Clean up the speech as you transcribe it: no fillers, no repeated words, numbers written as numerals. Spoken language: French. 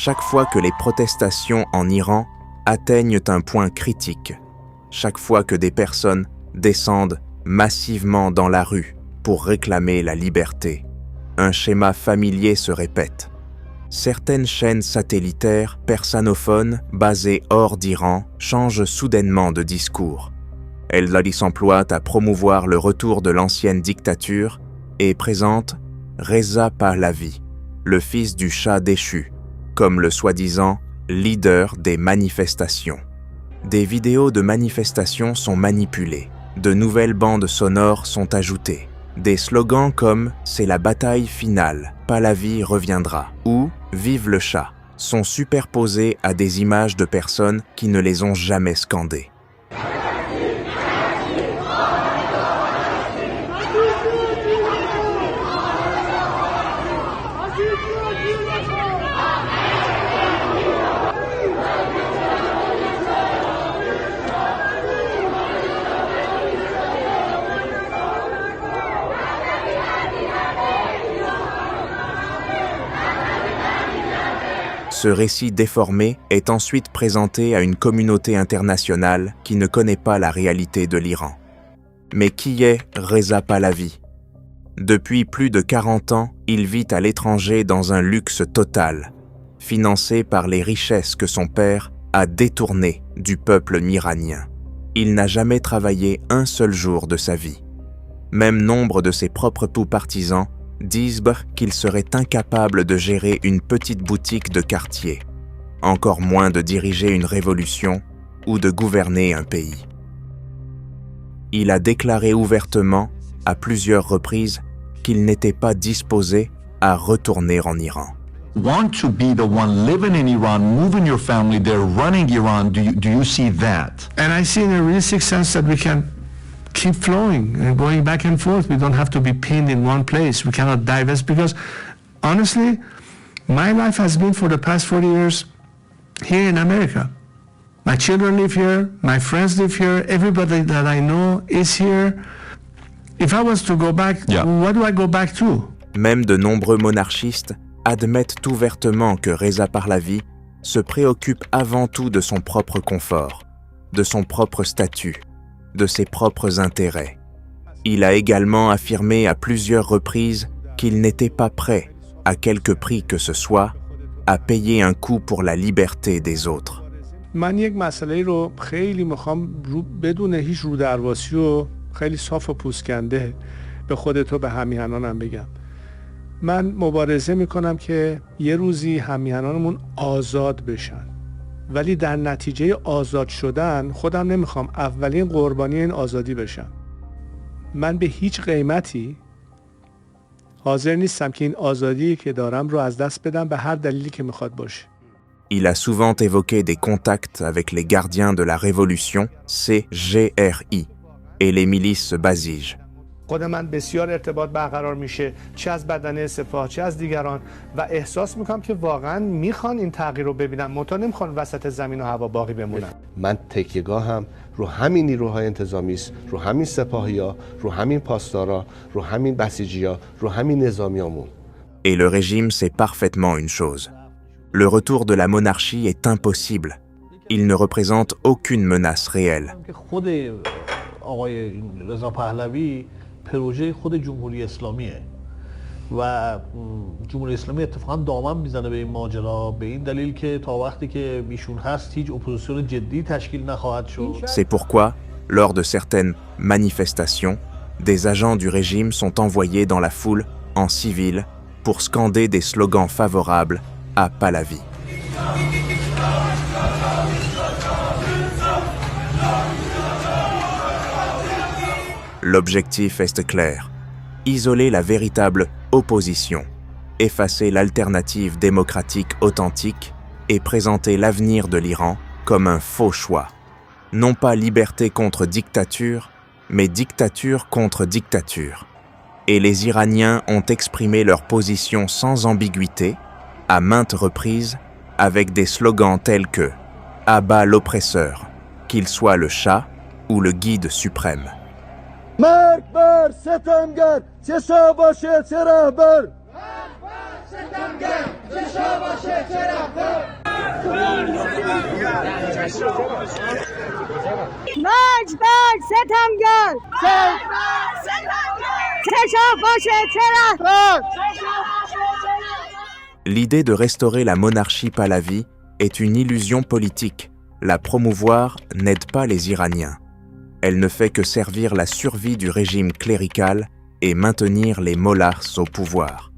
chaque fois que les protestations en Iran atteignent un point critique, chaque fois que des personnes descendent massivement dans la rue pour réclamer la liberté, un schéma familier se répète. Certaines chaînes satellitaires persanophones basées hors d'Iran changent soudainement de discours. Elles s'emploient à promouvoir le retour de l'ancienne dictature et présentent Reza Pahlavi, le fils du Shah déchu, comme le soi-disant leader des manifestations. Des vidéos de manifestations sont manipulées, de nouvelles bandes sonores sont ajoutées. Des slogans comme « C'est la bataille finale, Pahlavi reviendra » ou « Vive le Shah » sont superposés à des images de personnes qui ne les ont jamais scandées. Ce récit déformé est ensuite présenté à une communauté internationale qui ne connaît pas la réalité de l'Iran. Mais qui est Reza Pahlavi? Depuis plus de 40 ans, il vit à l'étranger dans un luxe total, financé par les richesses que son père a détournées du peuple iranien. Il n'a jamais travaillé un seul jour de sa vie. Même nombre de ses propres partisans disent qu'il serait incapable de gérer une petite boutique de quartier, encore moins de diriger une révolution ou de gouverner un pays. Il a déclaré ouvertement, à plusieurs reprises, qu'il n'était pas disposé à retourner en Iran. Want to be the one living in Iran, moving your family there, running Iran, do you see that? And I see in a realistic sense that we can keep flowing and going back and forth. We don't have to be pinned in one place. We cannot divest because, honestly, my life has been for the past 40 years here in America. My children live here, my friends live here, everybody that I know is here. If I was to go back, what do I go back to? Même de nombreux monarchistes admettent ouvertement que Reza Pahlavi se préoccupe avant tout de son propre confort, de son propre statut, de ses propres intérêts. Il a également affirmé à plusieurs reprises qu'il n'était pas prêt, à quelque prix que ce soit, à payer un coût pour la liberté des autres. من یک مسئله رو خیلی میخوام بدون هیچ رودرواسی و خیلی صاف و پوسکنده به خودت و به همیهنانم بگم. من مبارزه میکنم که یه روزی همیهنانمون آزاد بشن. ولی در نتیجه آزاد شدن خودم نمیخوام اولین قربانی این آزادی بشم. من به هیچ قیمتی حاضر نیستم که این آزادی که دارم رو از دست بدم به هر دلیلی که میخواد باشه. Il a souvent évoqué des contacts avec les gardiens de la révolution, CGRI, et les milices basijas. خود من بسیار ارتباط برقرار میشه چه از بدنه سپاه چه از دیگران و احساس میکنم که واقعا میخوان این تغییر رو ببینن منتها نمیخوان وسط زمین و هوا باقی بمونن. من تکیه‌گاهم رو همین نیروهای انتظامی است، رو همین سپاهی‌ها، رو همین پاسدارا، رو همین بسیجی‌ها، رو همین نظامیامون. Et le régime sait parfaitement une chose. Le retour de la monarchie est impossible. Il ne représente aucune menace réelle. خود آقای رضا پهلوی پروژه خود جمهوری اسلامیه و جمهوری اسلامی اتفاقا دامن میزنه به این ماجرا به این دلیل که تا وقتی که ایشون هست هیچ اپوزیسیون جدی تشکیل نخواهد شد. C'est pourquoi, lors de certaines manifestations, des agents du régime sont envoyés dans la foule en civil pour scander des slogans favorables à Pahlavi. L'objectif est clair, isoler la véritable opposition, effacer l'alternative démocratique authentique et présenter l'avenir de l'Iran comme un faux choix. Non pas liberté contre dictature, mais dictature contre dictature. Et les Iraniens ont exprimé leur position sans ambiguïté, à maintes reprises, avec des slogans tels que « À bas l'oppresseur, qu'il soit le Shah ou le guide suprême ». مرگ بر ستمگر چه شاه باشه چه رهبر مرگ بر ستمگر مرج بر ستمگر چشا باشه چرا. L'idée de restaurer la monarchie Pahlavi est une illusion politique. La promouvoir n'aide pas les Iraniens. Elle ne fait que servir la survie du régime clérical et maintenir les mollahs au pouvoir.